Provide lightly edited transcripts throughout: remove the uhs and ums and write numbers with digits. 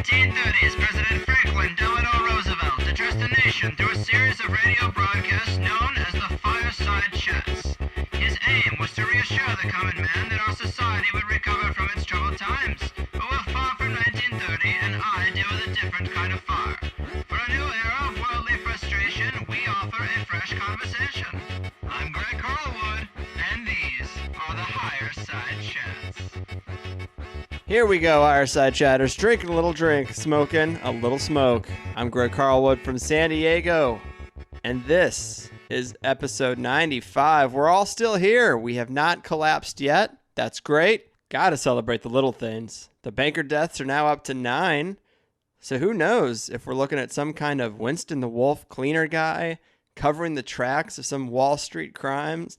1930s, President Franklin Delano Roosevelt addressed the nation through a series of radio broadcasts known as the Fireside Chats. His aim was to reassure the common man that our society would recover from its troubled times. But we're far from 1930, and I deal with a different kind of fire. For a new era of worldly frustration, we offer a fresh conversation. I'm Greg Carlwood, and these are the Higherside Chats. Here we go, Higherside Chatters. Drinking a little drink, smoking a little smoke. I'm Greg Carlwood from San Diego, and this is episode 95. We're all still here. We have not collapsed yet. That's great. Gotta celebrate the little things. The banker deaths are now up to 9. So who knows if we're looking at some kind of Winston the Wolf cleaner guy covering the tracks of some Wall Street crimes.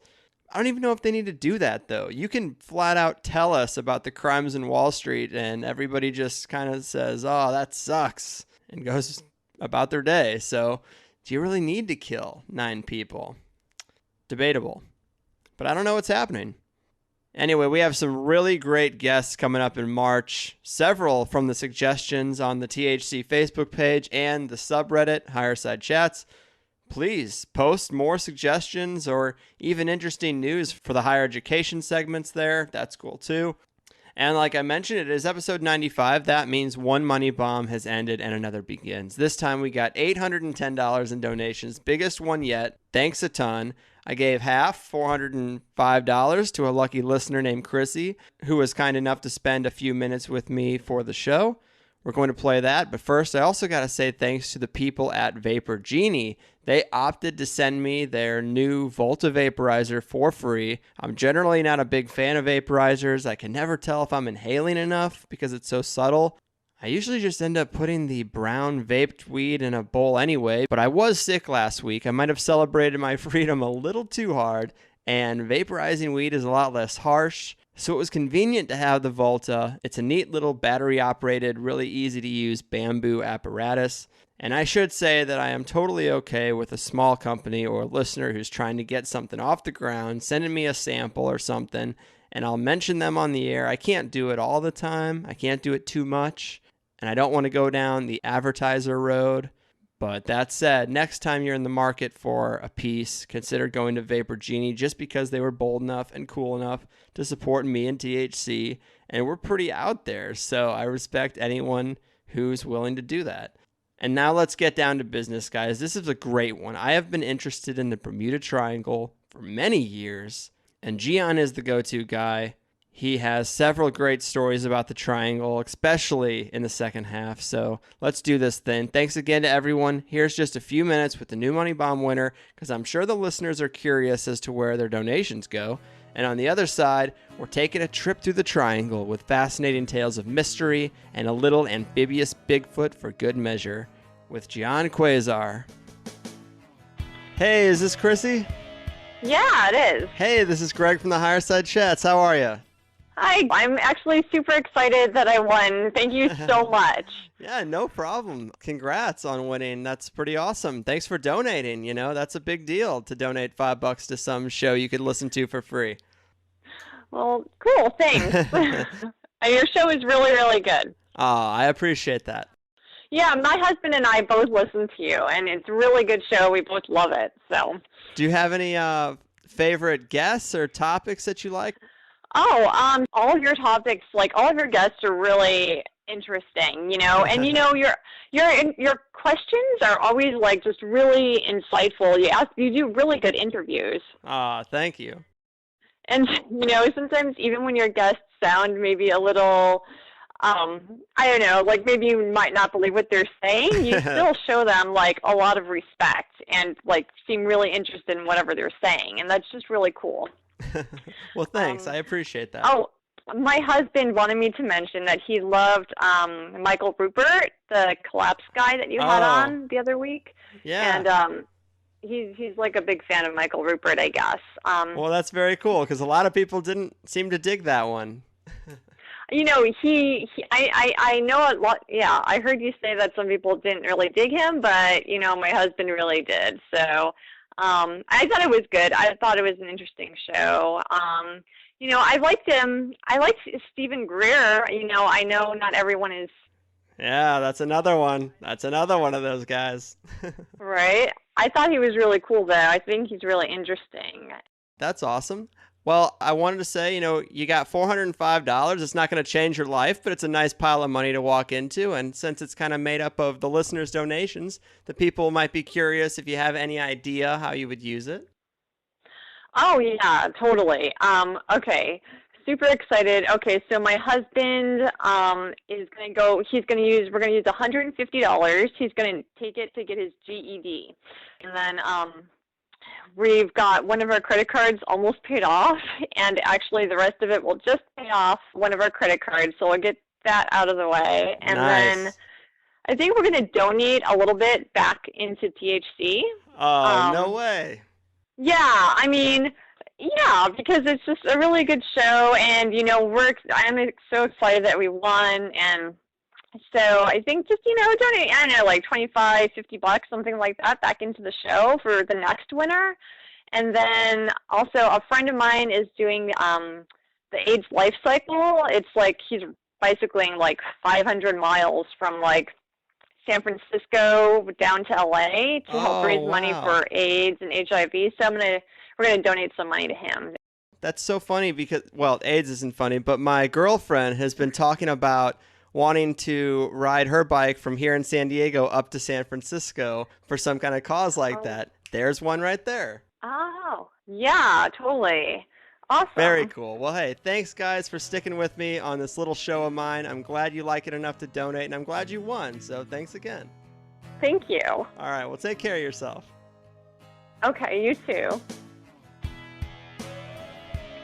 I don't even know if they need to do that, though. You can flat out tell us about the crimes in Wall Street, and everybody just kind of says, oh, that sucks, and goes about their day. So do you really need to kill 9 people? Debatable. But I don't know what's happening. Anyway, we have some really great guests coming up in March. Several from the suggestions on the THC Facebook page and the subreddit, Higherside Chats. Please post more suggestions or even interesting news for the higher education segments there. That's cool too. And like I mentioned, it is episode 95. That means one money bomb has ended and another begins. This time we got $810 in donations. Biggest one yet. Thanks a ton. I gave half, $405, to a lucky listener named Chrissy, who was kind enough to spend a few minutes with me for the show. We're going to play that, but first I also got to say thanks to the people at Vapor Genie. They opted to send me their new Volta vaporizer for free. I'm generally not a big fan of vaporizers. I can never tell if I'm inhaling enough because it's so subtle. I usually just end up putting the brown vaped weed in a bowl anyway, but I was sick last week. I might have celebrated my freedom a little too hard, and vaporizing weed is a lot less harsh. So it was convenient to have the Volta. It's a neat little battery-operated, really easy-to-use bamboo apparatus. And I should say that I am totally okay with a small company or a listener who's trying to get something off the ground, sending me a sample or something, and I'll mention them on the air. I can't do it all the time. I can't do it too much, and I don't want to go down the advertiser road. But that said, next time you're in the market for a piece, consider going to Vapor Genie just because they were bold enough and cool enough to support me and THC, and we're pretty out there, so I respect anyone who's willing to do that. And now let's get down to business, guys. This is a great one. I have been interested in the Bermuda Triangle for many years, and Gian is the go-to guy. He has several great stories about the triangle, especially in the second half. So let's do this thing. Thanks again to everyone. Here's just a few minutes with the new Money Bomb winner, because I'm sure the listeners are curious as to where their donations go. And on the other side, we're taking a trip through the triangle with fascinating tales of mystery and a little amphibious Bigfoot for good measure with Gian Quasar. Hey, is this Chrissy? Yeah, it is. Hey, this is Greg from the Higherside Chats. How are you? Hi, I'm actually super excited that I won. Thank you so much. Yeah, no problem. Congrats on winning. That's pretty awesome. Thanks for donating. You know, that's a big deal to donate $5 to some show you could listen to for free. Well, cool. Thanks. Your show is really, really good. I appreciate that. Yeah, my husband and I both listen to you, and it's a really good show. We both love it. So, do you have any favorite guests or topics that you like? Oh, all of your topics, like all of your guests are really interesting, you know, and you know, your questions are always like just really insightful. You do really good interviews. Thank you. And, you know, sometimes even when your guests sound maybe a little, I don't know, like maybe you might not believe what they're saying, you still show them like a lot of respect and like seem really interested in whatever they're saying. And that's just really cool. Well, thanks. I appreciate that. Oh, my husband wanted me to mention that he loved Michael Rupert, the collapse guy that you had on the other week. Yeah. And he's like a big fan of Michael Rupert, I guess. Well, that's very cool because a lot of people didn't seem to dig that one. You know, I know a lot. Yeah, I heard you say that some people didn't really dig him, but you know, my husband really did. So I thought it was good. I thought it was an interesting show. You know, I liked him. I liked Stephen Greer. You know, I know not everyone is Yeah, that's another one. That's another one of those guys. Right? I thought he was really cool, though. I think he's really interesting. That's awesome. Well, I wanted to say, you got $405. It's not going to change your life, but it's a nice pile of money to walk into. And since it's kind of made up of the listeners' donations, the people might be curious if you have any idea how you would use it. Oh, yeah, totally. Okay. Super excited. Okay, so my husband is going to go, we're going to use $150. He's going to take it to get his GED. And then we've got one of our credit cards almost paid off, and actually the rest of it will just pay off one of our credit cards, so we'll get that out of the way. And then I think we're going to donate a little bit back into THC. Oh, no way. Yeah, I mean, yeah, because it's just a really good show, and, I'm so excited that we won, and so I think just, donate, I don't know, like $25, $50, something like that, back into the show for the next winner. And then also a friend of mine is doing the AIDS life cycle. It's like he's bicycling like 500 miles from like San Francisco down to LA to help raise money for AIDS and HIV. So we're gonna donate some money to him. That's so funny because, well, AIDS isn't funny, but my girlfriend has been talking about wanting to ride her bike from here in San Diego up to San Francisco for some kind of cause like that. There's one right there. Oh, yeah, totally. Awesome. Very cool. Well, hey, thanks, guys, for sticking with me on this little show of mine. I'm glad you like it enough to donate, and I'm glad you won, so thanks again. Thank you. All right, well, take care of yourself. Okay, you too.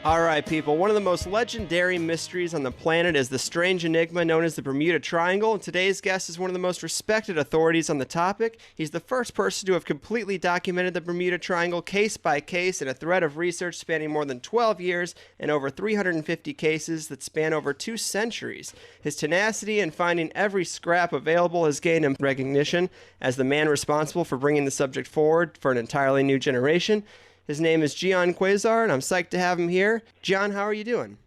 All right, people. One of the most legendary mysteries on the planet is the strange enigma known as the Bermuda Triangle, and today's guest is one of the most respected authorities on the topic. He's the first person to have completely documented the Bermuda Triangle case by case in a thread of research spanning more than 12 years and over 350 cases that span over 2 centuries. His tenacity in finding every scrap available has gained him recognition as the man responsible for bringing the subject forward for an entirely new generation. His name is Gian Quasar, and I'm psyched to have him here. Gian, how are you doing?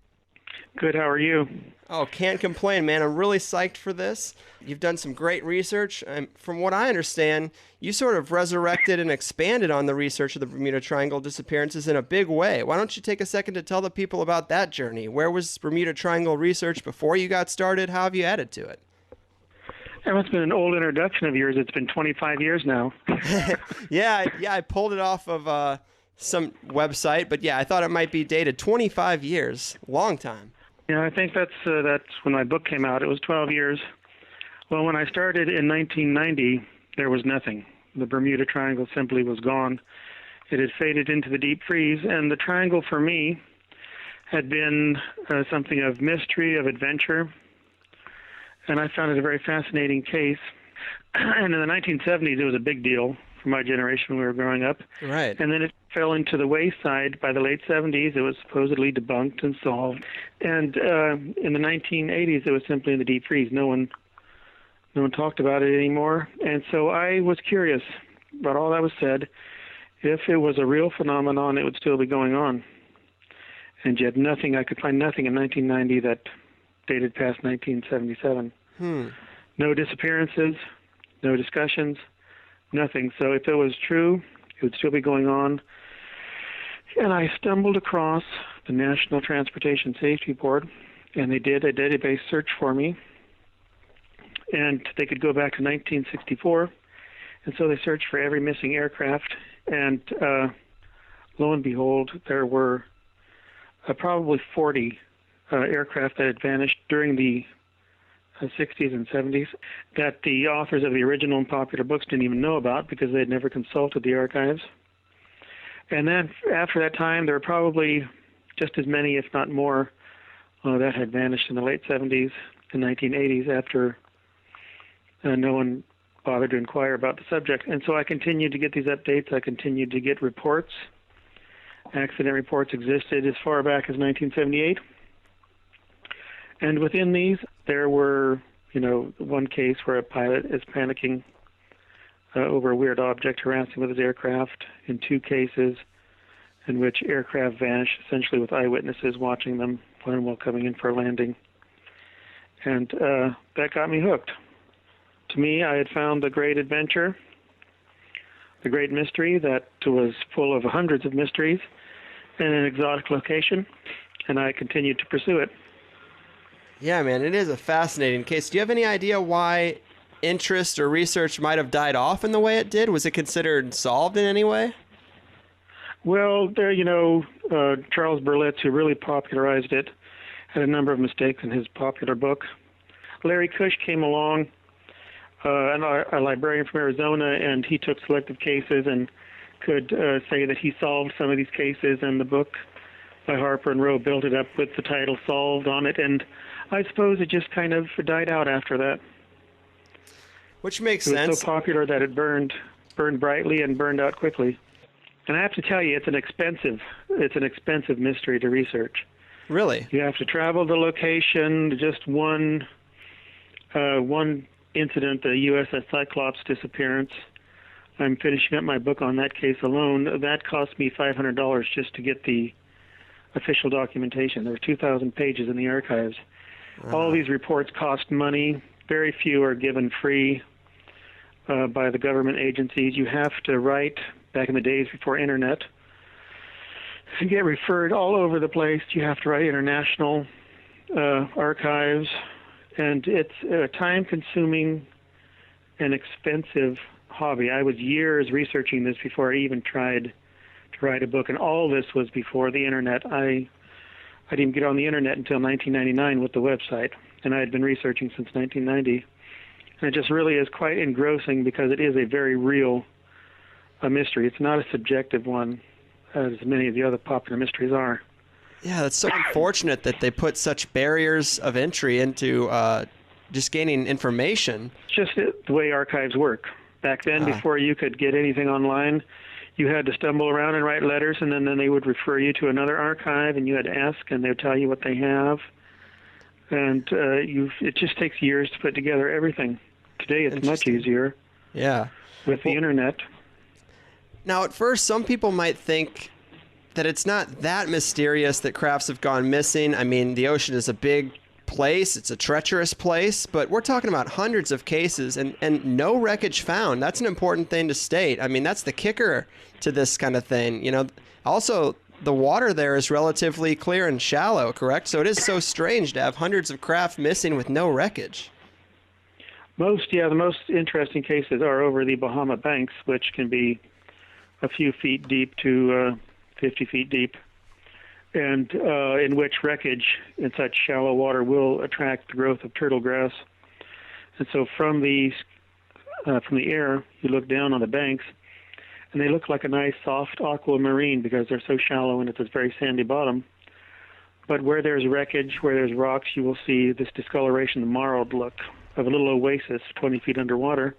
Good, how are you? Oh, can't complain, man. I'm really psyched for this. You've done some great research. From what I understand, you sort of resurrected and expanded on the research of the Bermuda Triangle disappearances in a big way. Why don't you take a second to tell the people about that journey? Where was Bermuda Triangle research before you got started? How have you added to it? It's been an old introduction of yours. It's been 25 years now. Yeah, I pulled it off of some website, but yeah, I thought it might be dated 25 years. Long time. Yeah, I think that's when my book came out. It was 12 years. Well, when I started in 1990, there was nothing. The Bermuda Triangle simply was gone. It had faded into the deep freeze, and the triangle for me had been something of mystery, of adventure, and I found it a very fascinating case. And in the 1970s, it was a big deal for my generation when we were growing up. Right. And then it fell into the wayside. By the late 70s, it was supposedly debunked and solved. And in the 1980s, it was simply in the deep freeze. No one talked about it anymore. And so I was curious about all that was said. If it was a real phenomenon, it would still be going on. And yet I could find nothing in 1990 that dated past 1977. No disappearances, no discussions, nothing. So if it was true, it would still be going on. And I stumbled across the National Transportation Safety Board, and they did a database search for me. And they could go back to 1964. And so they searched for every missing aircraft. And lo and behold, there were probably 40 aircraft that had vanished during the 60s and 70s that the authors of the original and popular books didn't even know about because they had never consulted the archives. And then after that time, there were probably just as many, if not more, that had vanished in the late 70s and 1980s after no one bothered to inquire about the subject. And so I continued to get these updates. I continued to get reports. Accident reports existed as far back as 1978. And within these, there were, one case where a pilot is panicking over a weird object harassing with his aircraft, in 2 cases in which aircraft vanished, essentially with eyewitnesses watching them while coming in for a landing. And that got me hooked. To me, I had found the great adventure, the great mystery that was full of hundreds of mysteries in an exotic location, and I continued to pursue it. Yeah, man, it is a fascinating case. Do you have any idea why interest or research might have died off in the way it did? Was it considered solved in any way? Well, Charles Berlitz, who really popularized it, had a number of mistakes in his popular book. Larry Cush came along, a librarian from Arizona, and he took selective cases and could say that he solved some of these cases, and the book by Harper and Row built it up with the title Solved on it, and I suppose it just kind of died out after that. Which makes sense. It was sense. so popular that it burned brightly and burned out quickly. And I have to tell you, it's an expensive mystery to research. Really? You have to travel the location. Just one incident, the USS Cyclops disappearance. I'm finishing up my book on that case alone. That cost me $500 just to get the official documentation. There were 2,000 pages in the archives. All these reports cost money. Very few are given free by the government agencies. You have to write, back in the days before internet, you get referred all over the place. You have to write international archives, and it's a time-consuming and expensive hobby. I was years researching this before I even tried to write a book, and all this was before the internet. I didn't get on the internet until 1999 with the website, and I had been researching since 1990. And it just really is quite engrossing because it is a very real mystery. It's not a subjective one, as many of the other popular mysteries are. Yeah, that's so unfortunate that they put such barriers of entry into just gaining information. It's just the way archives work. Back then, before you could get anything online, you had to stumble around and write letters, and then they would refer you to another archive, and you had to ask, and they would tell you what they have. And it just takes years to put together everything. Today, it's much easier. Yeah. With the internet. Now, at first, some people might think that it's not that mysterious that crafts have gone missing. I mean, the ocean is a big place. It's a treacherous place. But we're talking about hundreds of cases and no wreckage found. That's an important thing to state. I mean, that's the kicker to this kind of thing. Also, the water there is relatively clear and shallow, correct? So it is so strange to have hundreds of craft missing with no wreckage. The most interesting cases are over the Bahama Banks, which can be a few feet deep to 50 feet deep, and in which wreckage in such shallow water will attract the growth of turtle grass. And so from the air, you look down on the banks, and they look like a nice soft aquamarine because they're so shallow and it's a very sandy bottom. But where there's wreckage, where there's rocks, you will see this discoloration, the marled look of a little oasis 20 feet underwater.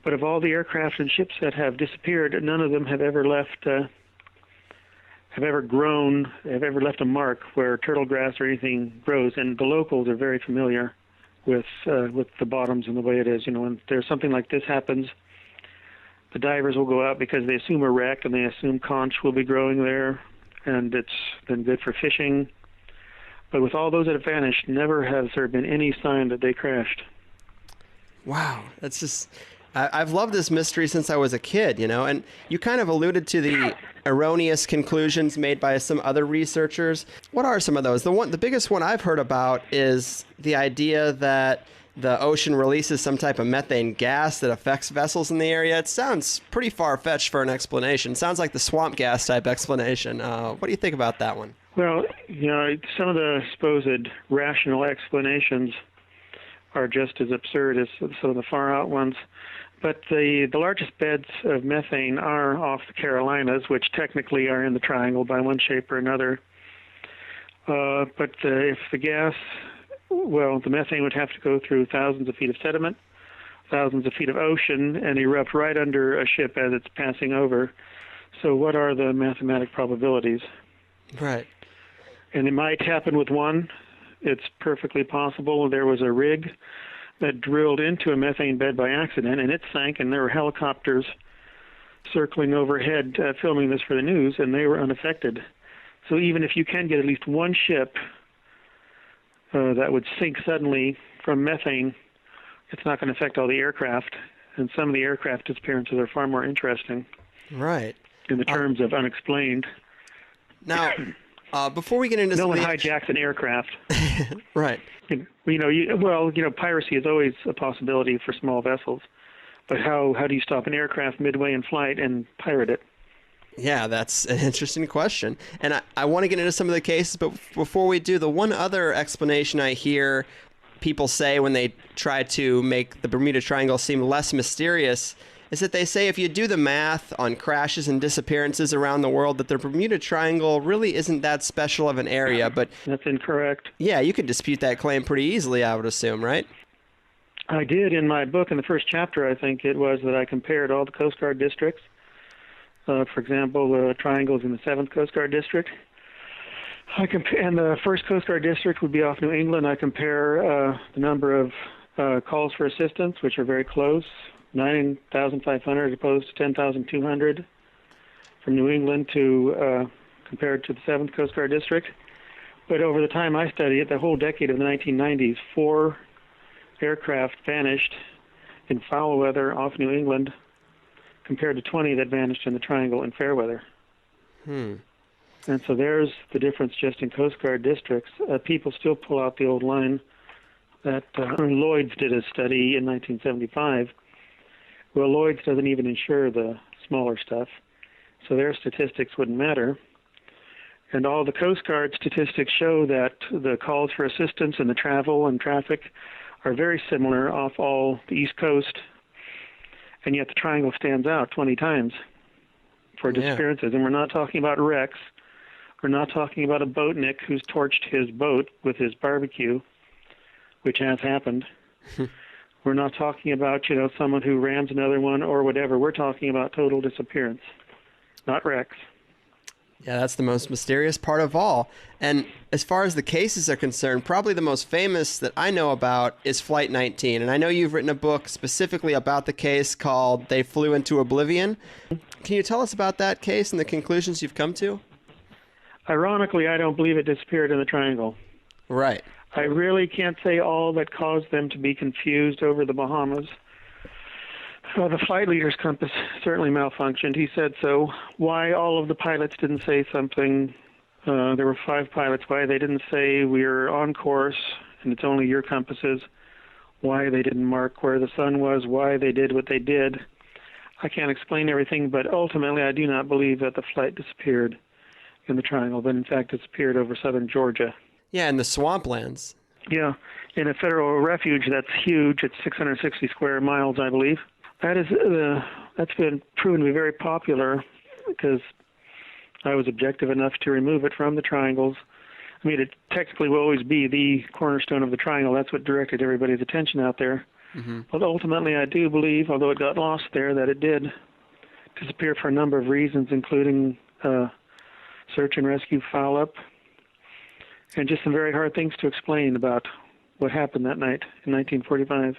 But of all the aircraft and ships that have disappeared, none of them have ever left, have ever left a mark where turtle grass or anything grows. And the locals are very familiar with the bottoms and the way it is. When there's something like this happens, the divers will go out because they assume a wreck and they assume conch will be growing there, and it's been good for fishing. But with all those that have vanished, never has there been any sign that they crashed. Wow, that's just... I've loved this mystery since I was a kid, and you kind of alluded to the erroneous conclusions made by some other researchers. What are some of those? The biggest one I've heard about is the idea that the ocean releases some type of methane gas that affects vessels in the area. It sounds pretty far-fetched for an explanation. It sounds like the swamp gas type explanation. What do you think about that one? Well, some of the supposed rational explanations are just as absurd as some of the far-out ones. But the largest beds of methane are off the Carolinas, which technically are in the triangle by one shape or another. But if the gas, the methane would have to go through thousands of feet of sediment, thousands of feet of ocean, and erupt right under a ship as it's passing over. So what are the mathematic probabilities? Right. And it might happen with one. It's perfectly possible. There was a rig that drilled into a methane bed by accident, and it sank, and there were helicopters circling overhead filming this for the news, and they were unaffected. So even if you can get at least one ship that would sink suddenly from methane it's not going to affect all the aircraft. And some of the aircraft disappearances are far more interesting. Right. In the terms of unexplained. Now, before we get into no one hijacks an aircraft. Right. Piracy is always a possibility for small vessels. But how do you stop an aircraft midway in flight and pirate it? Yeah, that's an interesting question. And I want to get into some of the cases, but before we do, the one other explanation I hear people say when they try to make the Bermuda Triangle seem less mysterious is that they say if you do the math on crashes and disappearances around the world, that the Bermuda Triangle really isn't that special of an area. But that's incorrect. Yeah, you could dispute that claim pretty easily, I would assume, right? I did in my book. In the first chapter, I think it was, that I compared all the Coast Guard districts. For example, the triangles in the 7th Coast Guard District. And the 1st Coast Guard District would be off New England. I compare the number of calls for assistance, which are very close. 9,500 as opposed to 10,200 from New England to compared to the 7th Coast Guard District. But over the time I studied it, the whole decade of the 1990s, 4 aircraft vanished in foul weather off New England compared to 20 that vanished in the Triangle in fair weather. And so there's the difference just in Coast Guard districts. People still pull out the old line that Lloyd's did a study in 1975. Well, Lloyd's doesn't even insure the smaller stuff, so their statistics wouldn't matter. And all the Coast Guard statistics show that the calls for assistance and the travel and traffic are very similar off all the East Coast, and yet the Triangle stands out 20 times for disappearances. And we're not talking about wrecks. We're not talking about a boatnik who's torched his boat with his barbecue, which has happened. We're not talking about, someone who rams another one or whatever. We're talking about total disappearance, not wrecks. Yeah, that's the most mysterious part of all. And as far as the cases are concerned, probably the most famous that I know about is Flight 19. And I know you've written a book specifically about the case called They Flew into Oblivion. Can you tell us about that case and the conclusions you've come to? Ironically, I don't believe it disappeared in the Triangle. Right. I really can't say all that caused them to be confused over the Bahamas. The flight leader's compass certainly malfunctioned. He said so. Why all of the pilots didn't say something, there were 5 pilots, why they didn't say we're on course and it's only your compasses, why they didn't mark where the sun was, why they did what they did. I can't explain everything, but ultimately I do not believe that the flight disappeared in the Triangle, but in fact disappeared over southern Georgia. Yeah, in the swamplands. Yeah, in a federal refuge that's huge. It's 660 square miles, I believe. That's been proven to be very popular because I was objective enough to remove it from the triangles. I mean, it technically will always be the cornerstone of the Triangle. That's what directed everybody's attention out there. But ultimately, I do believe, although it got lost there, that it did disappear for a number of reasons, including search and rescue foul-up, and just some very hard things to explain about what happened that night in 1945.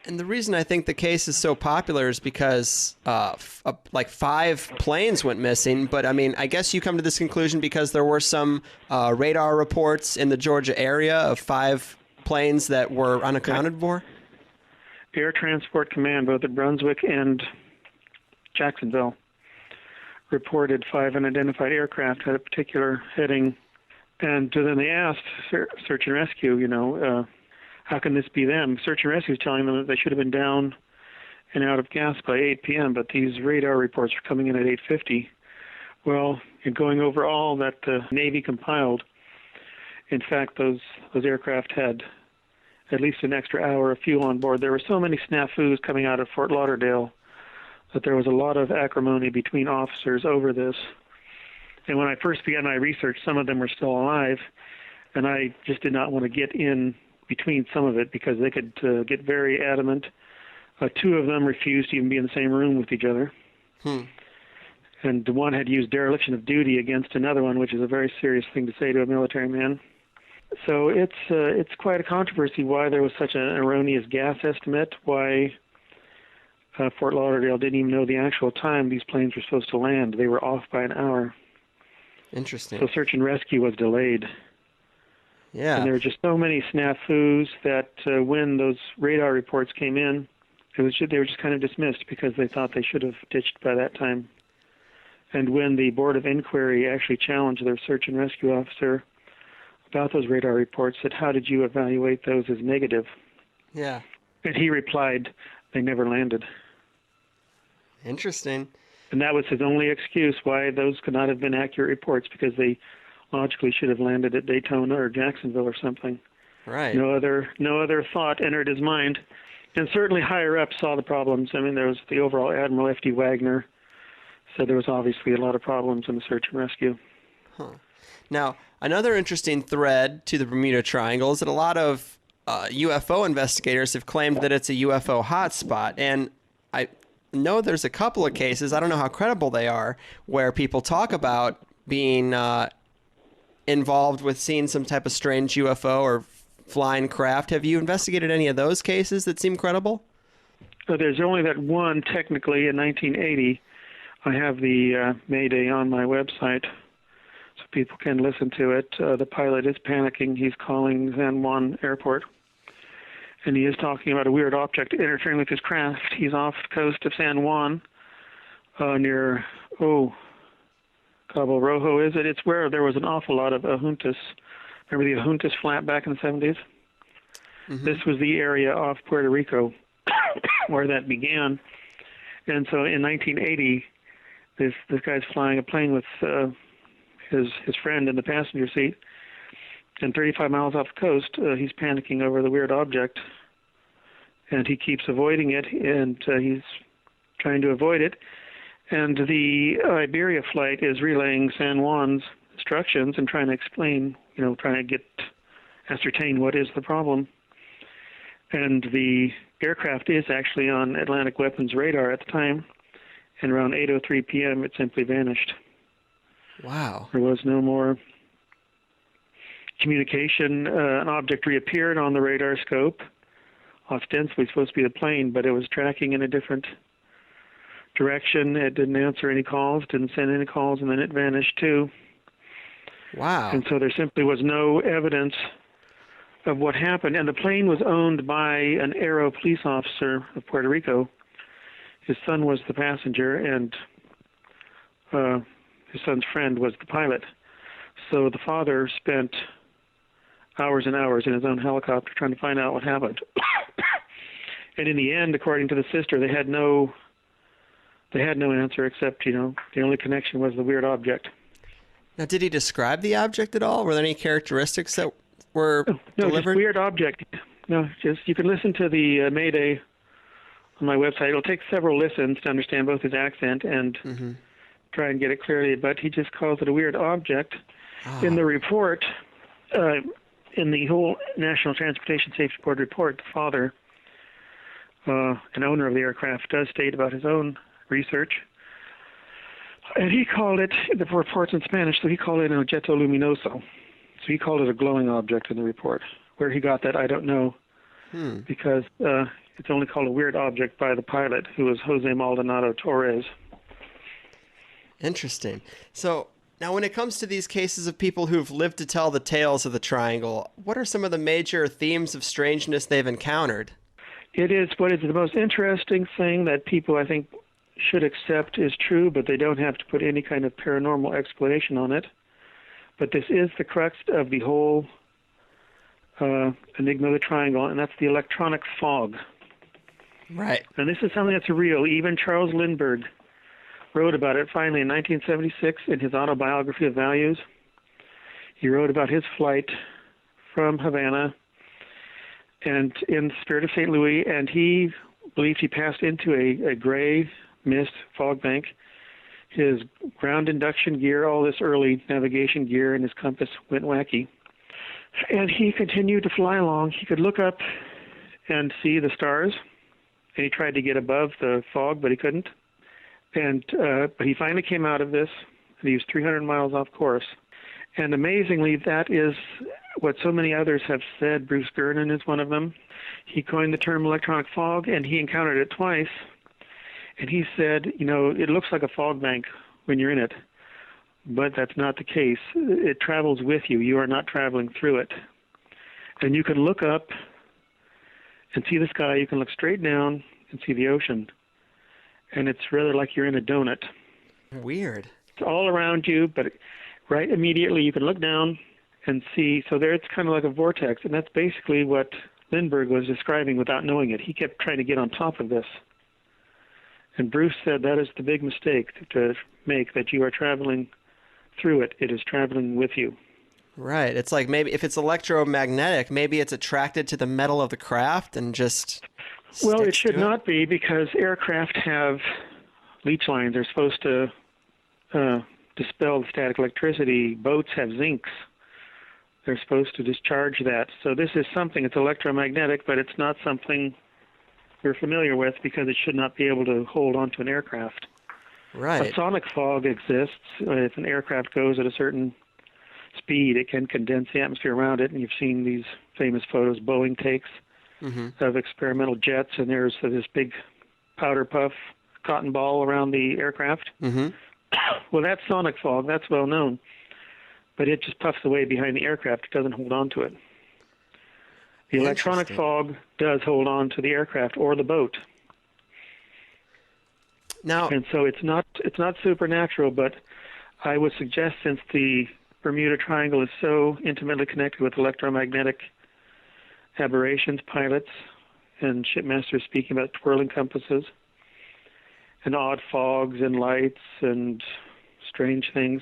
And the reason I think the case is so popular is because like 5 planes went missing. But I mean, I guess you come to this conclusion because there were some radar reports in the Georgia area of 5 planes that were unaccounted for. Air Transport Command, both at Brunswick and Jacksonville, reported 5 unidentified aircraft had a particular heading. And then they asked Search and Rescue, how can this be them? Search and Rescue is telling them that they should have been down and out of gas by 8 p.m., but these radar reports are coming in at 8:50. Well, in going over all that the Navy compiled, in fact, those aircraft had at least an extra hour of fuel on board. There were so many snafus coming out of Fort Lauderdale that there was a lot of acrimony between officers over this. And when I first began my research, some of them were still alive, and I just did not want to get in between some of it because they could get very adamant. 2 of them refused to even be in the same room with each other. And one had used dereliction of duty against another one, which is a very serious thing to say to a military man. So it's quite a controversy why there was such an erroneous gas estimate, why Fort Lauderdale didn't even know the actual time these planes were supposed to land. They were off by an hour. Interesting. So search and rescue was delayed. Yeah. And there were just so many snafus that when those radar reports came in, they were just kind of dismissed because they thought they should have ditched by that time. And when the Board of Inquiry actually challenged their search and rescue officer about those radar reports, said, how did you evaluate those as negative? Yeah. And he replied, they never landed. Interesting. And that was his only excuse why those could not have been accurate reports, because they logically should have landed at Daytona or Jacksonville or something. Right. No other thought entered his mind. And certainly higher up saw the problems. I mean, there was the overall Admiral F.D. Wagner said there was obviously a lot of problems in the search and rescue. Huh. Now, another interesting thread to the Bermuda Triangle is that a lot of UFO investigators have claimed that it's a UFO hotspot. And I know there's a couple of cases, I don't know how credible they are, where people talk about being involved with seeing some type of strange UFO or flying craft. Have you investigated any of those cases that seem credible? There's only that one, technically, in 1980. I have the Mayday on my website, so people can listen to it. The pilot is panicking. He's calling San Juan Airport, and he is talking about a weird object interfering with his craft. He's off the coast of San Juan, near, Cabo Rojo, is it? It's where there was an awful lot of ahuntus. Remember the ahuntus flat back in the 70s? Mm-hmm. This was the area off Puerto Rico where that began. And so in 1980, this guy's flying a plane with his friend in the passenger seat, and 35 miles off the coast, he's panicking over the weird object, and he keeps avoiding it, and he's trying to avoid it. And the Iberia flight is relaying San Juan's instructions and trying to explain, trying to ascertain what is the problem. And the aircraft is actually on Atlantic Weapons radar at the time, and around 8:03 p.m. it simply vanished. Wow. There was no more communication. An object reappeared on the radar scope, ostensibly supposed to be the plane, but it was tracking in a different direction. It didn't answer any calls, didn't send any calls, and then it vanished too. Wow. And so there simply was no evidence of what happened. And the plane was owned by an Aero police officer of Puerto Rico. His son was the passenger, and his son's friend was the pilot. So the father spent hours and hours in his own helicopter trying to find out what happened. And in the end, according to the sister, they had no answer except, the only connection was the weird object. Now, did he describe the object at all? Were there any characteristics that were No, delivered? just weird object. No, just you can listen to the Mayday on my website. It'll take several listens to understand both his accent and try and get it clearly, but he just calls it a weird object. Oh. In the report, in the whole National Transportation Safety Board report, the father, an owner of the aircraft, does state about his own research. And he called it, the report's in Spanish, so he called it an objeto luminoso. So he called it a glowing object in the report. Where he got that, I don't know, because it's only called a weird object by the pilot, who was Jose Maldonado Torres. Interesting. So now when it comes to these cases of people who've lived to tell the tales of the triangle, what are some of the major themes of strangeness they've encountered? It is what is the most interesting thing that people, I think, should accept is true, but they don't have to put any kind of paranormal explanation on it. But this is the crux of the whole enigma of the triangle, and that's the electronic fog. Right. And this is something that's real. Even Charles Lindbergh wrote about it finally in 1976 in his autobiography of Values. He wrote about his flight from Havana and in the Spirit of St. Louis, and he believed he passed into a gray mist fog bank. His ground induction gear, all this early navigation gear, and his compass went wacky. And he continued to fly along. He could look up and see the stars, and he tried to get above the fog, but he couldn't. And but he finally came out of this, and he was 300 miles off course. And amazingly, that is what so many others have said. Bruce Gernon is one of them. He coined the term electronic fog, and he encountered it twice. And he said, it looks like a fog bank when you're in it, but that's not the case. It travels with you. You are not traveling through it. And you can look up and see the sky. You can look straight down and see the ocean. And it's rather like you're in a donut. Weird. It's all around you, but right immediately you can look down and see. So there it's kind of like a vortex, and that's basically what Lindbergh was describing without knowing it. He kept trying to get on top of this. And Bruce said that is the big mistake to make, that you are traveling through it. It is traveling with you. Right. It's like maybe if it's electromagnetic, maybe it's attracted to the metal of the craft and just Well, it sticks should to not be, because aircraft have leech lines. They're supposed to dispel the static electricity. Boats have zincs. They're supposed to discharge that. So this is something, it's electromagnetic, but it's not something we're familiar with, because it should not be able to hold onto an aircraft. Right. A sonic fog exists. If an aircraft goes at a certain speed, it can condense the atmosphere around it, and you've seen these famous photos Boeing takes of experimental jets, and there's this big powder puff cotton ball around the aircraft. Well, that's sonic fog. That's well known. But it just puffs away behind the aircraft. It doesn't hold on to it. The electronic fog does hold on to the aircraft or the boat. Now, And so it's not supernatural, but I would suggest, since the Bermuda Triangle is so intimately connected with electromagnetic aberrations, pilots and shipmasters speaking about twirling compasses and odd fogs and lights and strange things,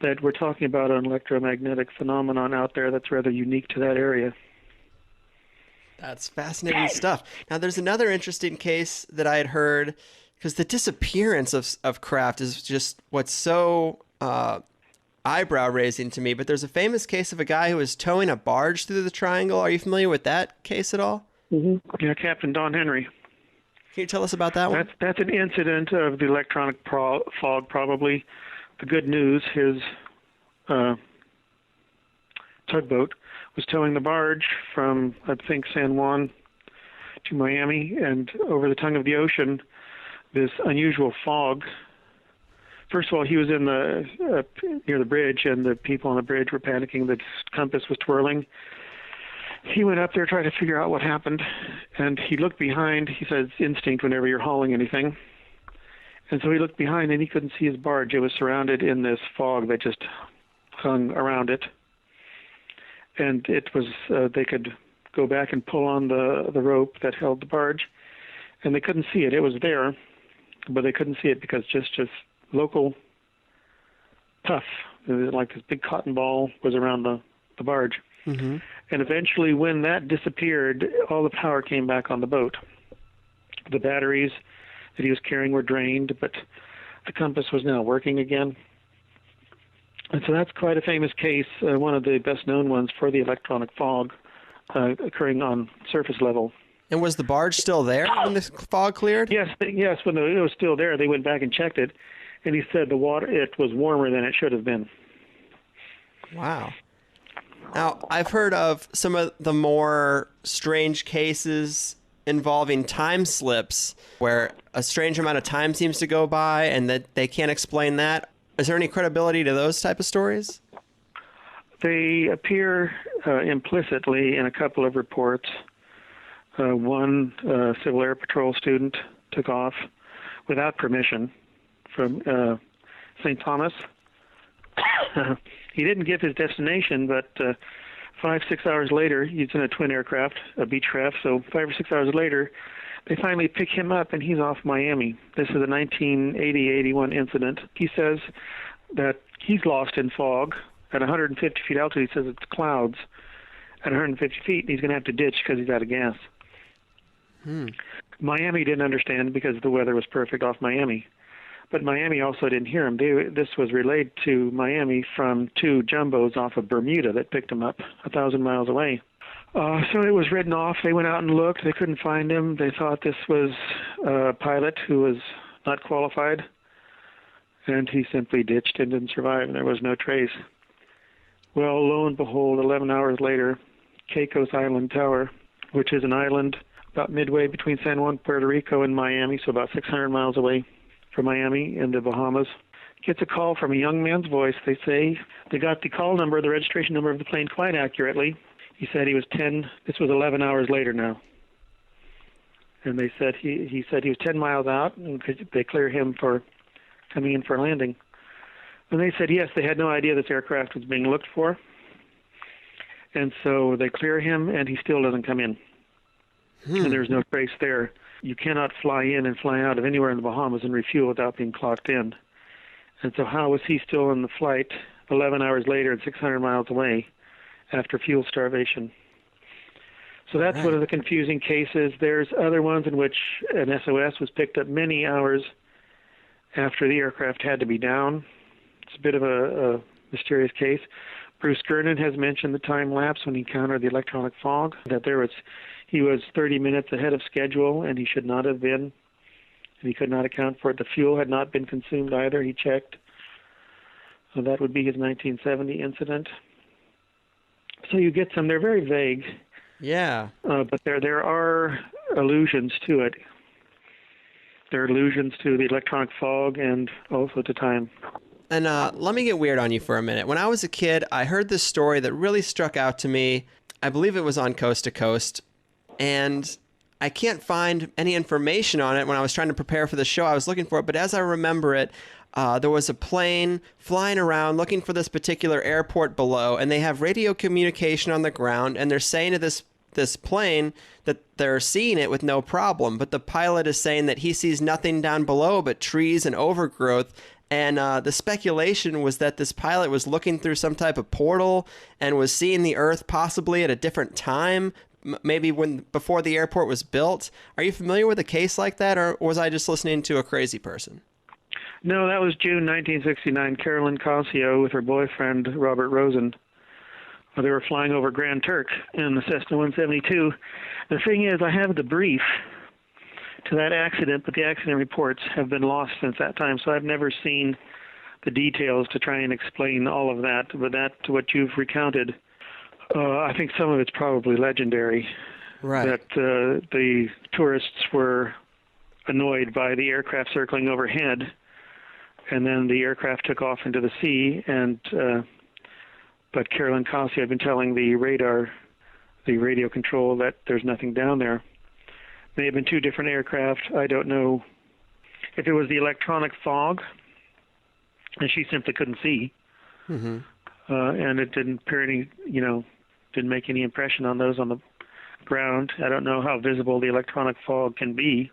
that we're talking about an electromagnetic phenomenon out there that's rather unique to that area. that's fascinating stuff. Now, there's another interesting case that I had heard, because the disappearance of craft is just what's so eyebrow-raising to me. But there's a famous case of a guy who was towing a barge through the triangle. Are you familiar with that case at all? Yeah, Captain Don Henry. Can you tell us about that one? That's an incident of the electronic fog, probably. The good news, his tugboat was towing the barge from, I think, San Juan to Miami, and over the tongue of the ocean, this unusual fog. First of all, he was in the near the bridge, and the people on the bridge were panicking. The compass was twirling. He went up there trying to figure out what happened, and he looked behind. He says instinct whenever you're hauling anything. And so he looked behind, and he couldn't see his barge. It was surrounded in this fog that just hung around it. And it was they could go back and pull on the rope that held the barge, and they couldn't see it. It was there, but they couldn't see it because just local puff, like this big cotton ball, was around the barge. And eventually, when that disappeared, all the power came back on the boat. The batteries that he was carrying were drained, but the compass was now working again. And so that's quite a famous case, one of the best-known ones for the electronic fog occurring on surface level. And was the barge still there when the fog cleared? Yes. When it was still there, they went back and checked it, and he said it was warmer than it should have been. Wow. Now, I've heard of some of the more strange cases involving time slips, where a strange amount of time seems to go by and that they can't explain that. Is there any credibility to those type of stories? They appear implicitly in a couple of reports. One Civil Air Patrol student took off without permission from St. Thomas. He didn't give his destination, but 5-6 hours later, he's in a twin aircraft, a Beechcraft, so 5 or 6 hours later, they finally pick him up, and he's off Miami. This is a 1980-81 incident. He says that he's lost in fog at 150 feet altitude. He says it's clouds at 150 feet, and he's going to have to ditch because he's out of gas. Miami didn't understand because the weather was perfect off Miami. But Miami also didn't hear him. This was relayed to Miami from two jumbos off of Bermuda that picked him up 1,000 miles away. So it was written off. They went out and looked. They couldn't find him. They thought this was a pilot who was not qualified, and he simply ditched and didn't survive, and there was no trace. Well, lo and behold, 11 hours later, Caicos Island Tower, which is an island about midway between San Juan, Puerto Rico, and Miami, so about 600 miles away from Miami in the Bahamas, gets a call from a young man's voice. They say they got the call number, the registration number of the plane quite accurately. He said he was 10. This was 11 hours later now. And they said he said he was 10 miles out, and they clear him for coming in for landing. And they said, yes, they had no idea this aircraft was being looked for. And so they clear him, and he still doesn't come in. And there's no trace there. You cannot fly in and fly out of anywhere in the Bahamas and refuel without being clocked in. And so how was he still in the flight 11 hours later and 600 miles away after fuel starvation? So that's one of the confusing cases. There's other ones in which an SOS was picked up many hours after the aircraft had to be down. It's a bit of a mysterious case. Bruce Gernon has mentioned the time lapse when he encountered the electronic fog, that he was 30 minutes ahead of schedule, and he should not have been, and he could not account for it. The fuel had not been consumed either, he checked. So that would be his 1970 incident. So you get some, they're very vague. Yeah. But there are allusions to it. There are allusions to the electronic fog and also to time. And let me get weird on you for a minute. When I was a kid, I heard this story that really struck out to me. I believe it was on Coast to Coast. And I can't find any information on it. When I was trying to prepare for the show, I was looking for it. But as I remember it, there was a plane flying around looking for this particular airport below, and they have radio communication on the ground, and they're saying to this plane that they're seeing it with no problem. But the pilot is saying that he sees nothing down below but trees and overgrowth. And the speculation was that this pilot was looking through some type of portal and was seeing the Earth possibly at a different time, maybe before the airport was built. Are you familiar with a case like that, or was I just listening to a crazy person? No, that was June 1969. Carolyn Cosio with her boyfriend, Robert Rosen. They were flying over Grand Turk in the Cessna 172. The thing is, I have the brief to that accident, but the accident reports have been lost since that time, so I've never seen the details to try and explain all of that. But that, to what you've recounted, I think some of it's probably legendary. Right. That the tourists were annoyed by the aircraft circling overhead, and then the aircraft took off into the sea, and but Carolyn Cossie had been telling the radio control that there's nothing down there. May have been two different aircraft. I don't know if it was the electronic fog, and she simply couldn't see, and it didn't appear didn't make any impression on those on the ground. I don't know how visible the electronic fog can be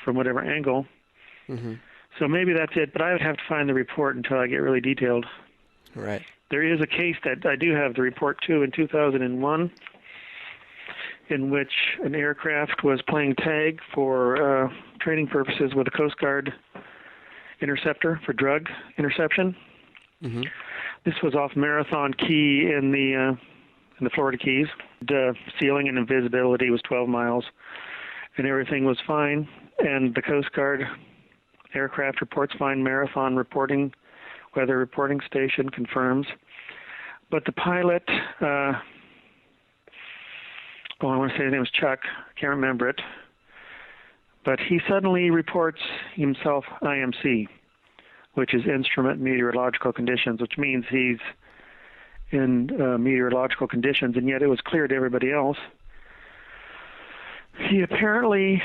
from whatever angle. So maybe that's it, but I would have to find the report until I get really detailed. Right. There is a case that I do have the report to in 2001, in which an aircraft was playing tag for training purposes with a Coast Guard interceptor for drug interception. This was off Marathon Key in the Florida Keys. The ceiling and invisibility was 12 miles, and everything was fine. And the Coast Guard aircraft reports fine. Marathon weather reporting station confirms. But the pilot, I want to say his name was Chuck. I can't remember it. But he suddenly reports himself IMC, which is Instrument Meteorological Conditions, which means he's in meteorological conditions, and yet it was clear to everybody else. He apparently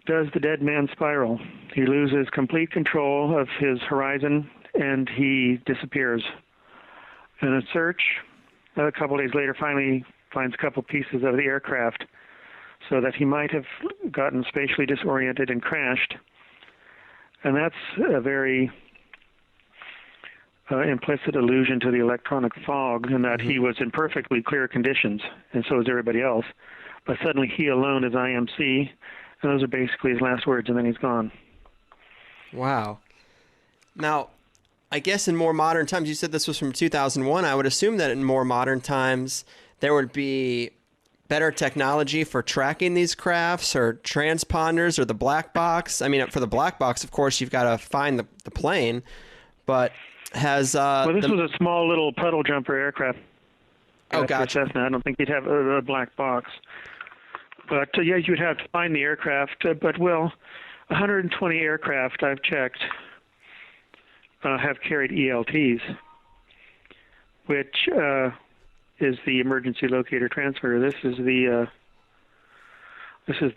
does the dead man spiral. He loses complete control of his horizon, and he disappears. And a search, a couple days later, finally finds a couple pieces of the aircraft, so that he might have gotten spatially disoriented and crashed. And that's a very implicit allusion to the electronic fog, in that he was in perfectly clear conditions, and so is everybody else. But suddenly he alone is IMC, and those are basically his last words, and then he's gone. Wow. Now, I guess in more modern times, you said this was from 2001, I would assume that in more modern times there would be better technology for tracking these crafts, or transponders, or the black box. I mean, for the black box, of course, you've got to find the plane, but has... well, this was a small little puddle jumper aircraft. Oh, gotcha. Cessna. I don't think you'd have a black box. But, yeah, you'd have to find the aircraft. But, 120 aircraft I've checked have carried ELTs, which is the emergency locator transmitter. This is the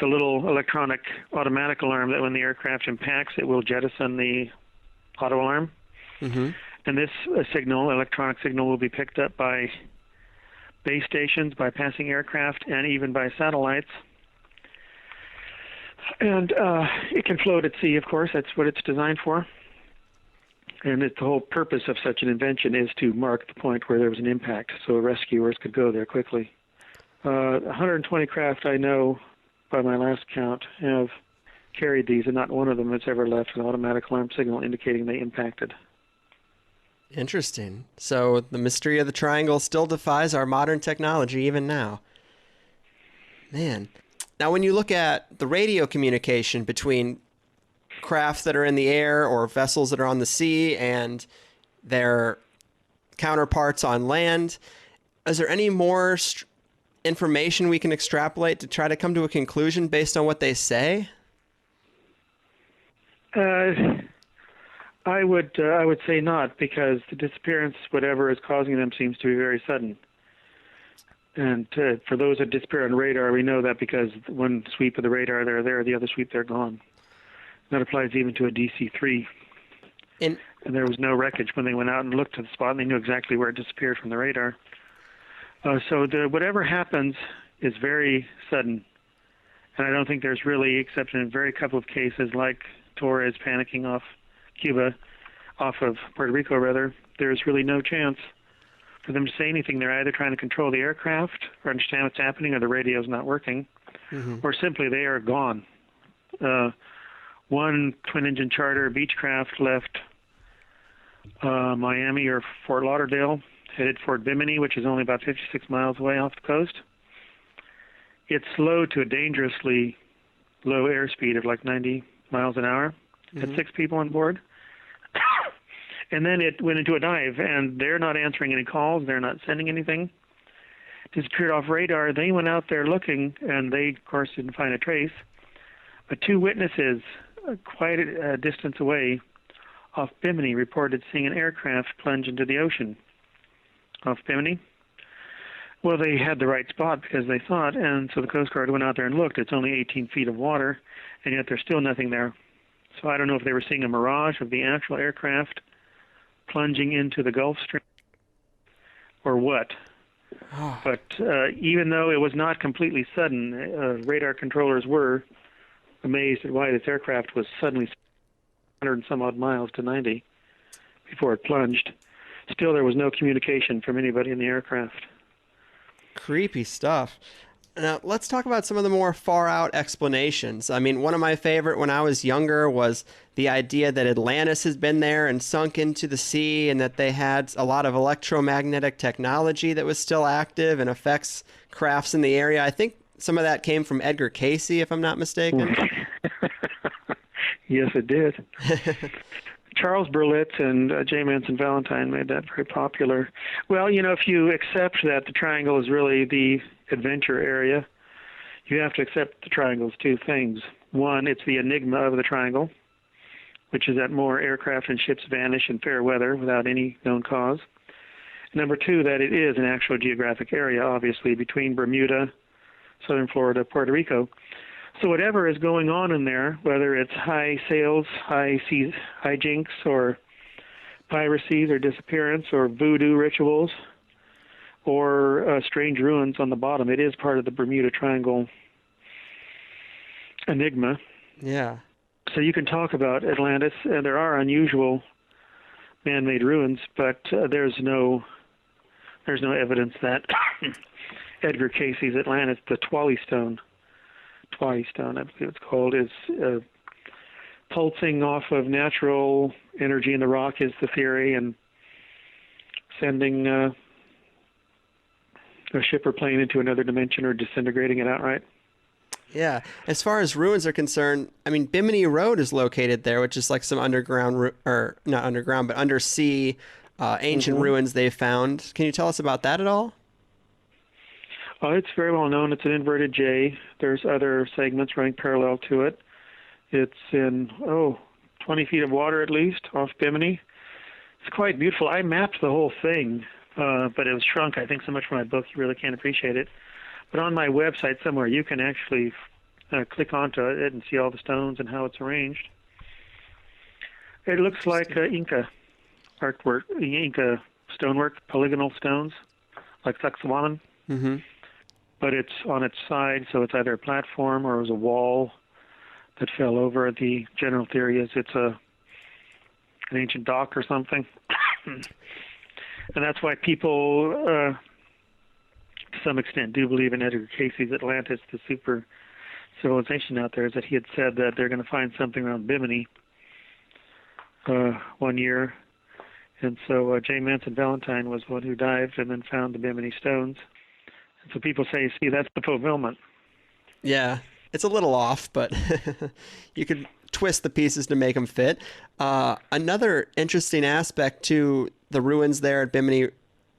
little electronic automatic alarm that when the aircraft impacts, it will jettison the auto alarm. Mm-hmm. And this electronic signal, will be picked up by base stations, by passing aircraft, and even by satellites. And it can float at sea, of course. That's what it's designed for. And the whole purpose of such an invention is to mark the point where there was an impact, so rescuers could go there quickly. 120 craft I know, by my last count, have carried these, and not one of them has ever left an automatic alarm signal indicating they impacted. Interesting. So the mystery of the triangle still defies our modern technology even now. Man. Now, when you look at the radio communication between crafts that are in the air or vessels that are on the sea and their counterparts on land, is there any more information we can extrapolate to try to come to a conclusion based on what they say? I would say not, because the disappearance, whatever is causing them, seems to be very sudden. And for those that disappear on radar, we know that because one sweep of the radar, they're there, the other sweep, they're gone. That applies even to a DC-3. And there was no wreckage when they went out and looked at the spot, and they knew exactly where it disappeared from the radar. So whatever happens is very sudden. And I don't think there's really, except in a very couple of cases like Torres panicking off of Puerto Rico rather, there's really no chance for them to say anything. They're either trying to control the aircraft or understand what's happening, or the radio's not working, or simply they are gone. One twin-engine charter Beechcraft left Miami or Fort Lauderdale, headed for Bimini, which is only about 56 miles away off the coast. It slowed to a dangerously low airspeed of like 90 miles an hour, had 6 people on board. And then it went into a dive, and they're not answering any calls. They're not sending anything. Disappeared off radar. They went out there looking, and they, of course, didn't find a trace. But 2 witnesses quite a distance away off Bimini reported seeing an aircraft plunge into the ocean off Bimini. Well, they had the right spot because they saw it, and so the Coast Guard went out there and looked. It's only 18 feet of water, and yet there's still nothing there. So I don't know if they were seeing a mirage of the actual aircraft plunging into the Gulf Stream or what. But even though it was not completely sudden, radar controllers were amazed at why this aircraft was suddenly 100 and some odd miles to 90 before it plunged. Still, there was no communication from anybody in the aircraft. Creepy stuff. Now, let's talk about some of the more far-out explanations. I mean, one of my favorite when I was younger was the idea that Atlantis has been there and sunk into the sea, and that they had a lot of electromagnetic technology that was still active and affects crafts in the area. I think some of that came from Edgar Cayce, if I'm not mistaken. Yes, it did. Charles Berlitz and J. Manson Valentine made that very popular. Well, you know, if you accept that the triangle is really the adventure area, you have to accept the triangle's 2 things. One, it's the enigma of the triangle, which is that more aircraft and ships vanish in fair weather without any known cause. Number 2, that it is an actual geographic area, obviously, between Bermuda, southern Florida, Puerto Rico. So whatever is going on in there, whether it's high sails, high seas, hijinks, or piracies, or disappearance, or voodoo rituals, or strange ruins on the bottom, it is part of the Bermuda Triangle enigma. Yeah. So you can talk about Atlantis, and there are unusual man-made ruins, but there's no evidence that Edgar Cayce's Atlantis, the Twali Stone, I believe it's called, is pulsing off of natural energy in the rock is the theory, and sending a ship or plane into another dimension or disintegrating it outright. Yeah. As far as ruins are concerned, I mean, Bimini Road is located there, which is like some underground, or not underground, but undersea ancient ruins they found. Can you tell us about that at all? It's very well known. It's an inverted J. There's other segments running parallel to it. It's in, 20 feet of water at least off Bimini. It's quite beautiful. I mapped the whole thing but it was shrunk, I think, so much from my book you really can't appreciate it. But on my website somewhere, you can actually click onto it and see all the stones and how it's arranged. It looks like Inca artwork, Inca stonework, polygonal stones, like Sacsayhuaman. Mm-hmm. But it's on its side, so it's either a platform or it was a wall that fell over. The general theory is it's an ancient dock or something. And that's why people, to some extent, do believe in Edgar Casey's Atlantis, the super civilization out there, is that he had said that they're going to find something around Bimini one year. And so J. Manson Valentine was one who dived and then found the Bimini stones. And so people say, see, that's the fulfillment. Yeah, it's a little off, but you could twist the pieces to make them fit. Another interesting aspect to the ruins there at Bimini,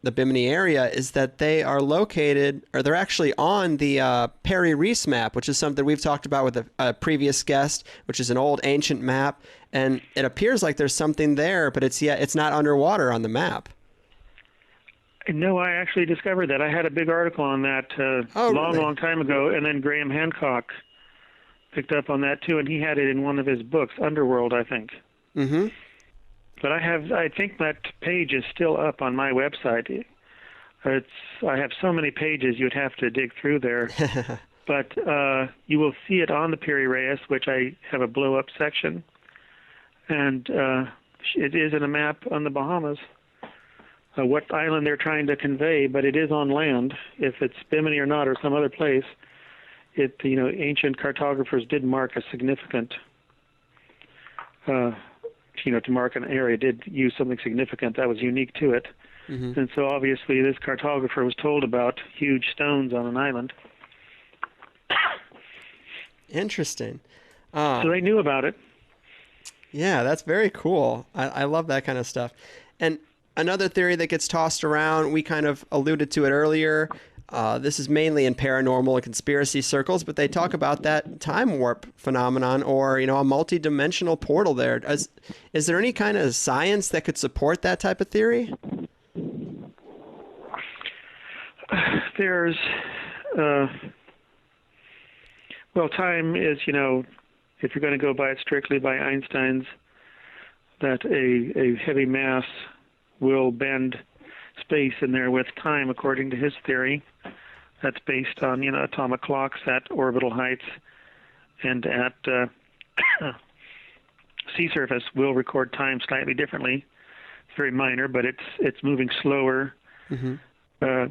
the Bimini area, is that they are located, or they're actually on the Perry Reese map, which is something we've talked about with a previous guest, which is an old ancient map. And it appears like there's something there, but it's not underwater on the map. No, I actually discovered that. I had a big article on that long time ago, and then Graham Hancock picked up on that too, and he had it in one of his books, Underworld, I think. Mm-hmm. But I think that page is still up on my website. I have so many pages you'd have to dig through there. But you will see it on the Piri Reis, which I have a blow-up section. And it is in a map on the Bahamas, what island they're trying to convey, but it is on land. If it's Bimini or not, or some other place, ancient cartographers did mark a significant, to mark an area, did use something significant that was unique to it. Mm-hmm. And so obviously this cartographer was told about huge stones on an island. Interesting. So they knew about it. Yeah, that's very cool. I love that kind of stuff. And another theory that gets tossed around, we kind of alluded to it earlier. This is mainly in paranormal and conspiracy circles, but they talk about that time warp phenomenon, or a multi-dimensional portal there. Is there any kind of science that could support that type of theory? There's, time is, if you're going to go by it strictly by Einstein's, that a heavy mass will bend space in there with time, according to his theory. That's based on, atomic clocks at orbital heights and at sea surface will record time slightly differently. It's very minor, but it's moving slower. Mm-hmm.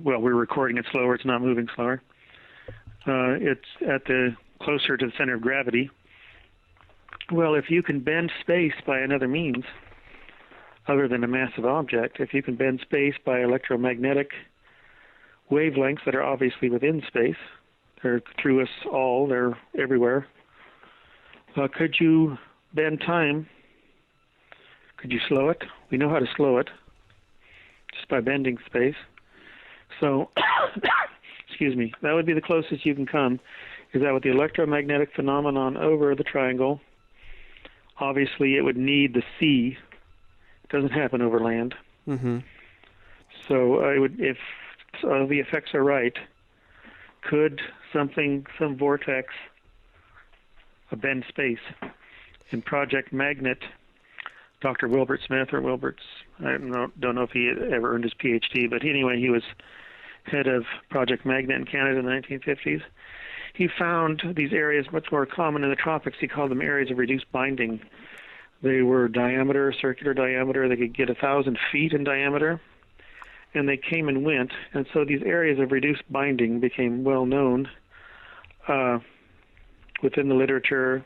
We're recording it slower. It's not moving slower. It's at closer to the center of gravity. Well, if you can bend space by another means, other than a massive object, if you can bend space by electromagnetic wavelengths that are obviously within space, they're through us all, they're everywhere, could you bend time? Could you slow it? We know how to slow it, just by bending space. So, excuse me, that would be the closest you can come, is that with the electromagnetic phenomenon over the triangle, obviously it would need the sea. It doesn't happen over land. Mm-hmm. So if the effects are right, could some vortex bend space? In Project Magnet, Dr. Wilbert Smith, or Wilbert's, I don't know if he ever earned his PhD, but anyway, he was head of Project Magnet in Canada in the 1950s. He found these areas much more common in the tropics. He called them areas of reduced binding. They were circular diameter. They could get 1,000 feet in diameter, and they came and went. And so these areas of reduced binding became well known within the literature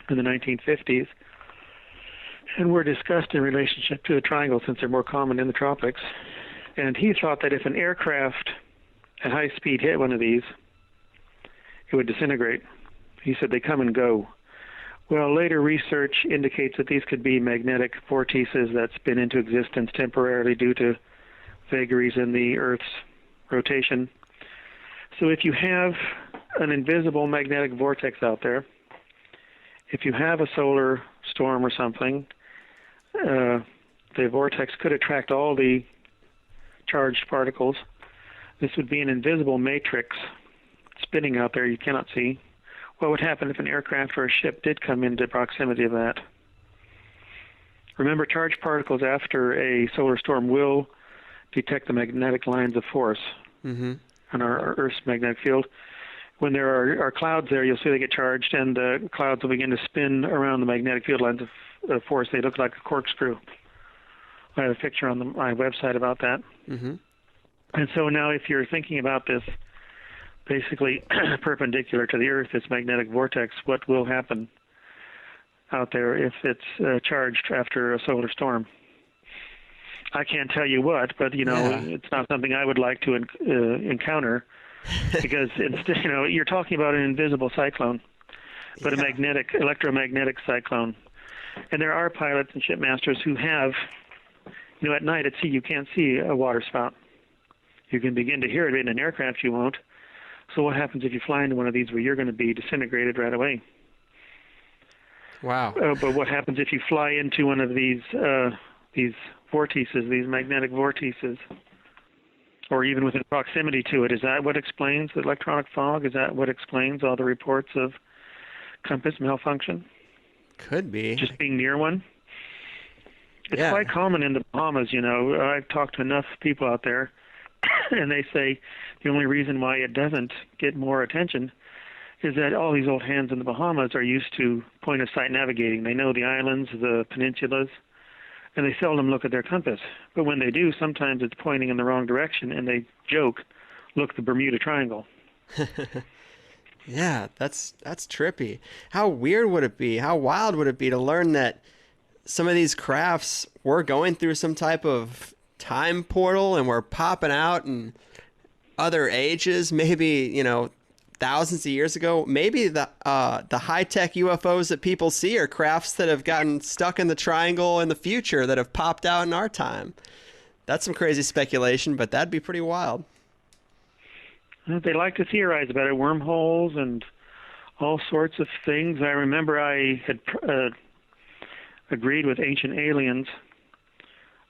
in the 1950s, and were discussed in relationship to the triangle since they're more common in the tropics. And he thought that if an aircraft at high speed hit one of these, it would disintegrate. He said they come and go. Well, later research indicates that these could be magnetic vortices that spin into existence temporarily due to vagaries in the Earth's rotation. So if you have an invisible magnetic vortex out there, if you have a solar storm or something, the vortex could attract all the charged particles. This would be an invisible matrix spinning out there you cannot see. What would happen if an aircraft or a ship did come into proximity of that? Remember, charged particles after a solar storm will detect the magnetic lines of force on our Earth's magnetic field. When there are clouds there, you'll see they get charged, and the clouds will begin to spin around the magnetic field lines of force. They look like a corkscrew. I have a picture on my website about that. And so now if you're thinking about this basically perpendicular to the Earth, this magnetic vortex, what will happen out there if it's charged after a solar storm? I can't tell you what, but, it's not something I would like to encounter because, instead, you're talking about an invisible cyclone, but a electromagnetic cyclone. And there are pilots and shipmasters who have, at night at sea you can't see a water spout. You can begin to hear it in an aircraft, you won't. So what happens if you fly into one of these where you're going to be disintegrated right away? Wow. But what happens if you fly into one of these vortices, these magnetic vortices, or even within proximity to it? Is that what explains the electronic fog? Is that what explains all the reports of compass malfunction? Could be. Just being near one? It's quite common in the Bahamas, I've talked to enough people out there, and they say the only reason why it doesn't get more attention is that all these old hands in the Bahamas are used to point-of-sight navigating. They know the islands, the peninsulas, and they seldom look at their compass. But when they do, sometimes it's pointing in the wrong direction, and they joke, look, the Bermuda Triangle. Yeah, that's trippy. How weird would it be? How wild would it be to learn that some of these crafts were going through some type of time portal and were popping out in other ages, maybe, thousands of years ago? Maybe the high-tech UFOs that people see are crafts that have gotten stuck in the triangle in the future that have popped out in our time. That's some crazy speculation, but that'd be pretty wild. They like to theorize about it, wormholes and all sorts of things. I remember I had agreed with Ancient Aliens.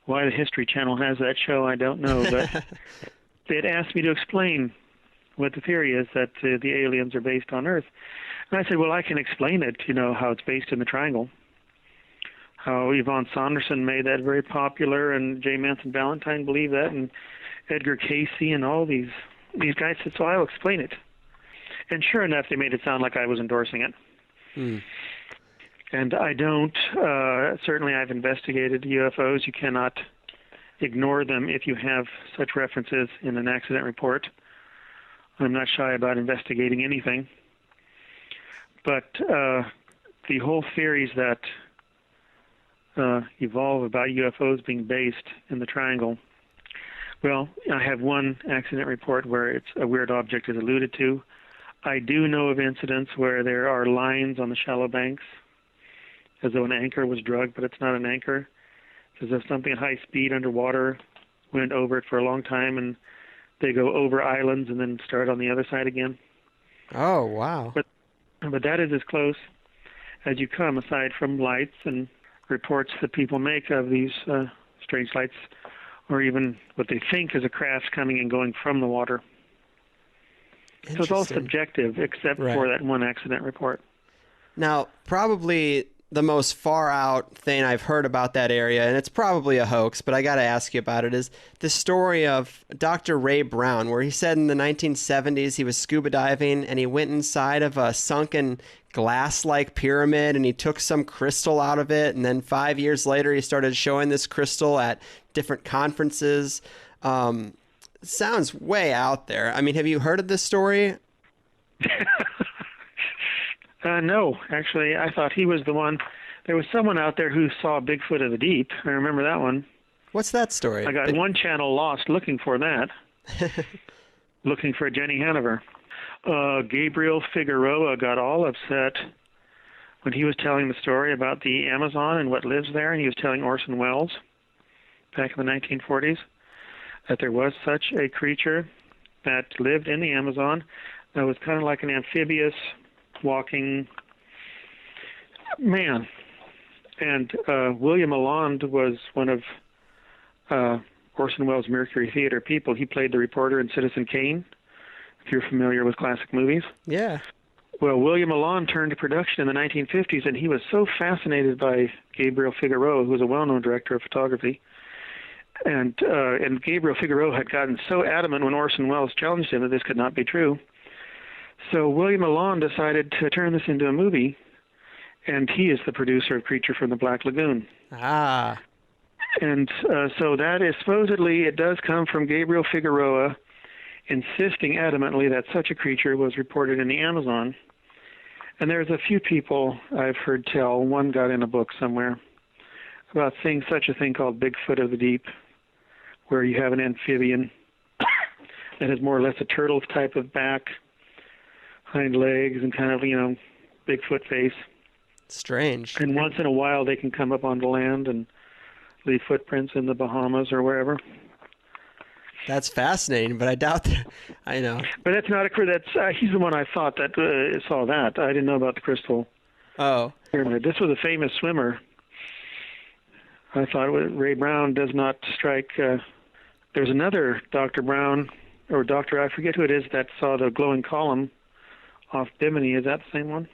Why the History Channel has that show, I don't know, but they had asked me to explain what the theory is that the aliens are based on Earth. And I said, well, I can explain it, how it's based in the triangle. How Yvonne Saunderson made that very popular, and J. Manson Valentine believed that, and Edgar Casey and all these guys said, so I'll explain it. And sure enough, they made it sound like I was endorsing it. And I don't. Certainly I've investigated UFOs. You cannot ignore them if you have such references in an accident report. I'm not shy about investigating anything. But the whole theories that evolve about UFOs being based in the triangle, well, I have one accident report where it's a weird object is alluded to. I do know of incidents where there are lines on the shallow banks, as though an anchor was drugged, but it's not an anchor. It's as if something at high speed underwater went over it for a long time, and they go over islands and then start on the other side again. Oh, wow. But that is as close as you come, aside from lights and reports that people make of these strange lights, or even what they think is a craft coming and going from the water. So it's all subjective, except for that one accident report. Now, probably the most far out thing I've heard about that area, and it's probably a hoax, but I got to ask you about it, is the story of Dr. Ray Brown, where he said in the 1970s he was scuba diving and he went inside of a sunken glass-like pyramid and he took some crystal out of it, and then 5 years later he started showing this crystal at different conferences. Sounds way out there. I mean, have you heard of this story? No, actually, I thought he was the one. There was someone out there who saw Bigfoot of the Deep. I remember that one. What's that story? I got one channel lost looking for that, looking for Jenny Hanover. Gabriel Figueroa got all upset when he was telling the story about the Amazon and what lives there, and he was telling Orson Welles back in the 1940s that there was such a creature that lived in the Amazon that was kind of like an amphibious walking man. And William Alland was one of Orson Welles' Mercury Theater people. He played the reporter in Citizen Kane, if you're familiar with classic movies. Yeah. Well, William Alon turned to production in the 1950s, and he was so fascinated by Gabriel Figueroa, who was a well-known director of photography. And Gabriel Figueroa had gotten so adamant when Orson Welles challenged him that this could not be true. So William Alon decided to turn this into a movie, and he is the producer of Creature from the Black Lagoon. Ah. And so that is supposedly, it does come from Gabriel Figueroa insisting adamantly that such a creature was reported in the Amazon. And there's a few people I've heard tell, one got in a book somewhere, about seeing such a thing called Bigfoot of the Deep, where you have an amphibian that has more or less a turtle type of back, hind legs, and kind of, Bigfoot face. Strange. And once in a while they can come up onto land and leave footprints in the Bahamas or wherever. That's fascinating, but I doubt that. I know. But that's not he's the one I thought that saw that. I didn't know about the crystal pyramid. This was a famous swimmer. I thought Ray Brown does not strike. There's another Dr. Brown, or Dr. I forget who it is, that saw the glowing column off Bimini. Is that the same one?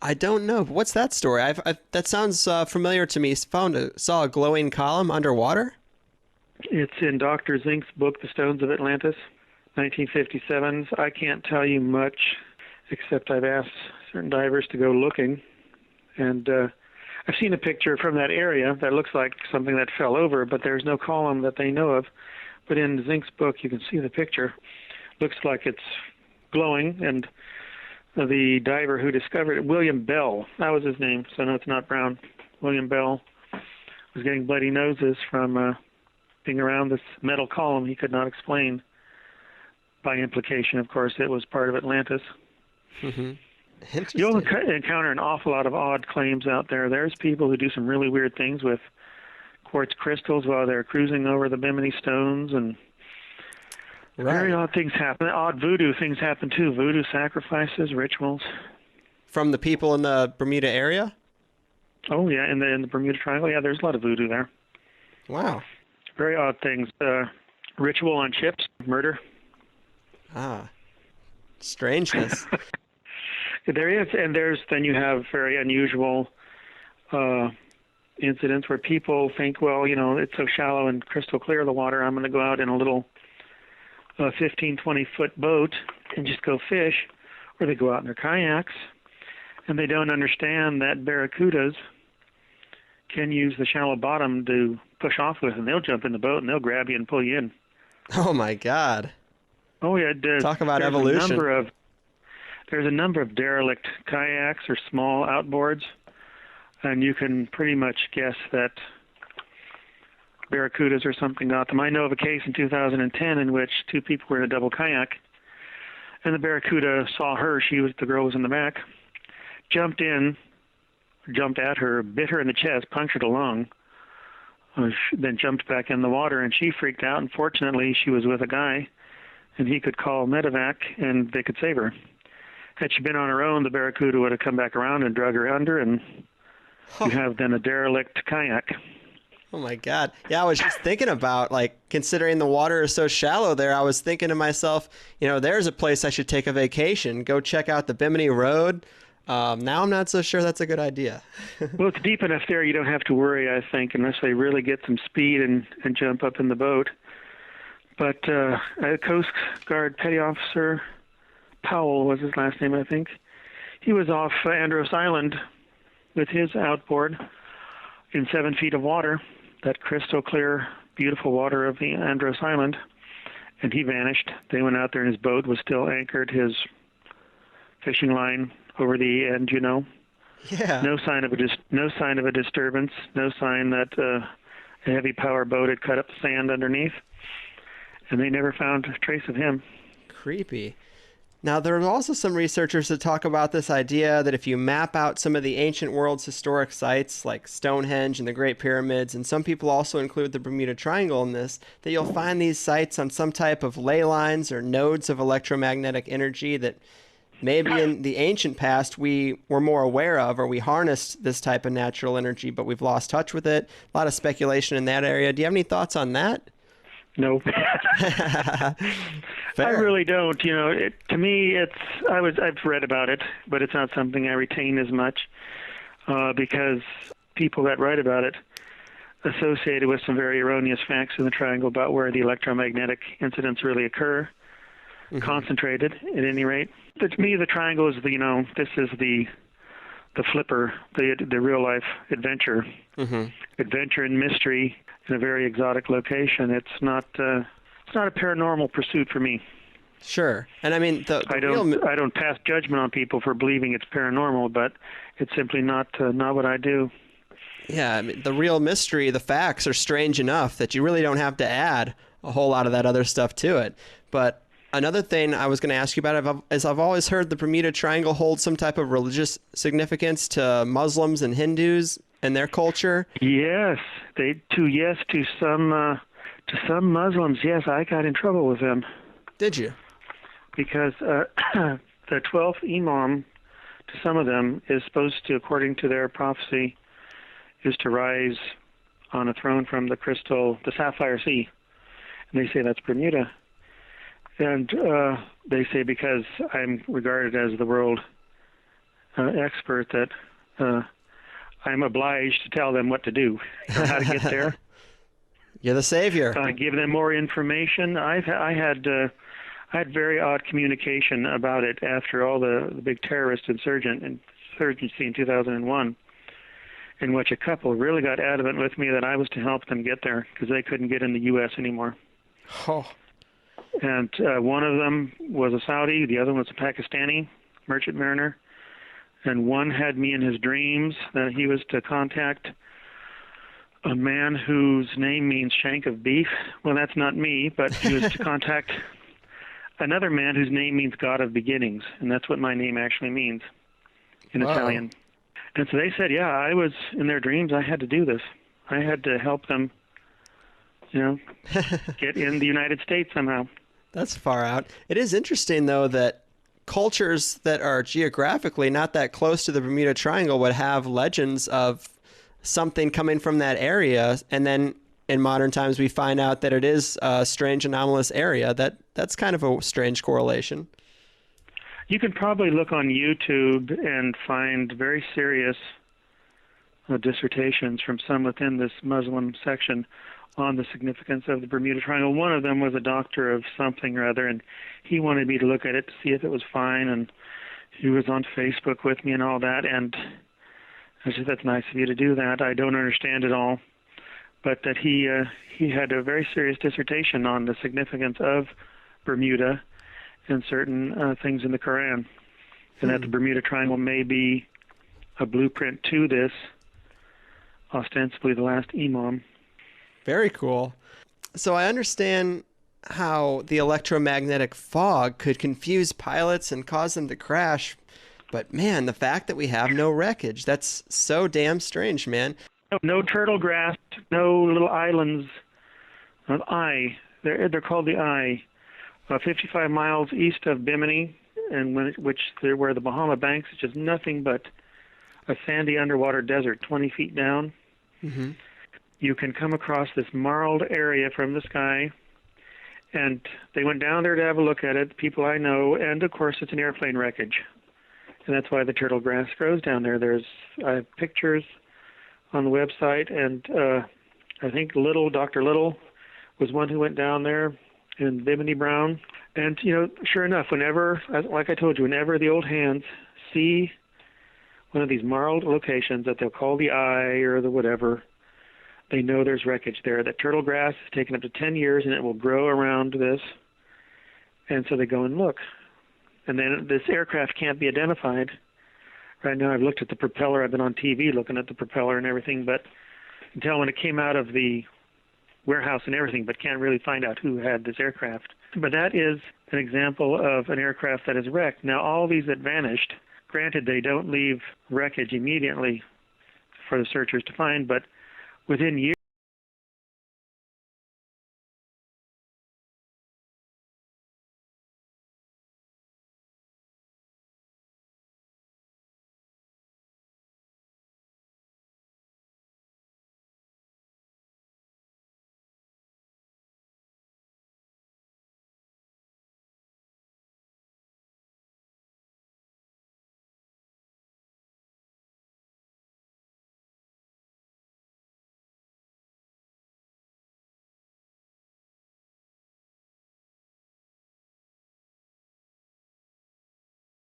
I don't know. What's that story? That sounds familiar to me. Saw a glowing column underwater? It's in Dr. Zink's book, The Stones of Atlantis, 1957. I can't tell you much, except I've asked certain divers to go looking. And I've seen a picture from that area that looks like something that fell over, but there's no column that they know of. But in Zink's book, you can see the picture. Looks like it's glowing, and the diver who discovered it, William Bell, that was his name, so no, it's not Brown. William Bell was getting bloody noses from being around this metal column he could not explain. By implication, of course, it was part of Atlantis. Mm-hmm. You'll encounter an awful lot of odd claims out there. There's people who do some really weird things with quartz crystals while they're cruising over the Bimini stones, and very odd things happen. Odd voodoo things happen too. Voodoo sacrifices, rituals. From the people in the Bermuda area? Oh yeah, in the Bermuda Triangle. Yeah, there's a lot of voodoo there. Wow. Very odd things. Ritual on ships, murder. Ah. Strangeness. There is, and then you have very unusual incidents where people think, well, it's so shallow and crystal clear, the water, I'm going to go out in a little 15, 20-foot boat and just go fish, or they go out in their kayaks, and they don't understand that barracudas can use the shallow bottom to push off with, and they'll jump in the boat and they'll grab you and pull you in. Oh my God. Oh yeah. Talk about evolution. There's a number of derelict kayaks or small outboards, and you can pretty much guess that barracudas or something got them. I know of a case in 2010 in which two people were in a double kayak, and the barracuda saw her. The girl was in the back, jumped at her, bit her in the chest, punctured a lung, then jumped back in the water, and she freaked out. And fortunately, she was with a guy, and he could call medevac, and they could save her. Had she been on her own, the barracuda would have come back around and drug her under, and you have then a derelict kayak. Oh my God. Yeah, I was just thinking about, considering the water is so shallow there, I was thinking to myself, there's a place I should take a vacation, go check out the Bimini Road. Now I'm not so sure that's a good idea. Well, it's deep enough there you don't have to worry, I think, unless they really get some speed and jump up in the boat. But a Coast Guard Petty Officer Powell was his last name, I think. He was off Andros Island with his outboard in 7 feet of water, that crystal clear, beautiful water of the Andros Island, and he vanished. They went out there and his boat was still anchored, his fishing line over the end, Yeah. No sign of a disturbance, no sign that a heavy power boat had cut up the sand underneath, and they never found a trace of him. Creepy. Now, there are also some researchers that talk about this idea that if you map out some of the ancient world's historic sites, like Stonehenge and the Great Pyramids, and some people also include the Bermuda Triangle in this, that you'll find these sites on some type of ley lines or nodes of electromagnetic energy that maybe in the ancient past we were more aware of, or we harnessed this type of natural energy, but we've lost touch with it. A lot of speculation in that area. Do you have any thoughts on that? No. Fair. I really don't. To me, I've read about it, but it's not something I retain as much because people that write about it associated with some very erroneous facts in the triangle about where the electromagnetic incidents really occur, concentrated at any rate. But to me, the triangle is this is the flipper, the real life adventure, adventure and mystery in a very exotic location. It's not a paranormal pursuit for me. Sure, and I mean I don't pass judgment on people for believing it's paranormal, but it's simply not what I do. Yeah, I mean, the real mystery, the facts are strange enough that you really don't have to add a whole lot of that other stuff to it. But another thing I was going to ask you about is I've always heard the Bermuda Triangle holds some type of religious significance to Muslims and Hindus and their culture. Yes, to some Muslims. Yes, I got in trouble with them. Did you? Because the 12th Imam, to some of them, is supposed to, according to their prophecy, is to rise on a throne from the sapphire sea. And they say that's Bermuda. And they say because I'm regarded as the world expert that I'm obliged to tell them what to do, how to get there. You're the savior. Give them more information. I had very odd communication about it after all the big terrorist insurgency in 2001, in which a couple really got adamant with me that I was to help them get there because they couldn't get in the U.S. anymore. Oh. And one of them was a Saudi, the other one was a Pakistani merchant mariner, and one had me in his dreams that he was to contact a man whose name means shank of beef. Well, that's not me, but he was to contact another man whose name means God of beginnings, and that's what my name actually means in Italian. And so they said, yeah, I was in their dreams. I had to do this. I had to help them, get in the United States somehow. That's far out. It is interesting, though, that cultures that are geographically not that close to the Bermuda Triangle would have legends of something coming from that area, and then in modern times we find out that it is a strange anomalous area. That's kind of a strange correlation. You can probably look on YouTube and find very serious dissertations from some within this Muslim section on the significance of the Bermuda Triangle. One of them was a doctor of something or other, and he wanted me to look at it to see if it was fine, and he was on Facebook with me and all that, and I said, that's nice of you to do that. I don't understand it all. But that he had a very serious dissertation on the significance of Bermuda and certain things in the Quran, and that the Bermuda Triangle may be a blueprint to this, ostensibly the last Imam. Very cool. So I understand how the electromagnetic fog could confuse pilots and cause them to crash, but man, the fact that we have no wreckage, that's so damn strange, man. No turtle grass, no little islands of Eye. They're called the Eye. 55 miles east of Bimini, and where the Bahama Banks is just nothing but a sandy underwater desert 20 feet down. Mm-hmm. You can come across this marled area from the sky, and they went down there to have a look at it, people I know, and of course it's an airplane wreckage. And that's why the turtle grass grows down there. I have pictures on the website, and I think Dr. Little was one who went down there, and Bimini Brown. And, sure enough, whenever, like I told you, whenever the old hands see one of these marled locations that they'll call the Eye or the whatever, they know there's wreckage there. That turtle grass is taken up to 10 years, and it will grow around this. And so they go and look. And then this aircraft can't be identified. Right now I've looked at the propeller. I've been on TV looking at the propeller and everything, but until when it came out of the warehouse and everything, but can't really find out who had this aircraft. But that is an example of an aircraft that is wrecked. Now, all these that vanished, granted, they don't leave wreckage immediately for the searchers to find, but within years,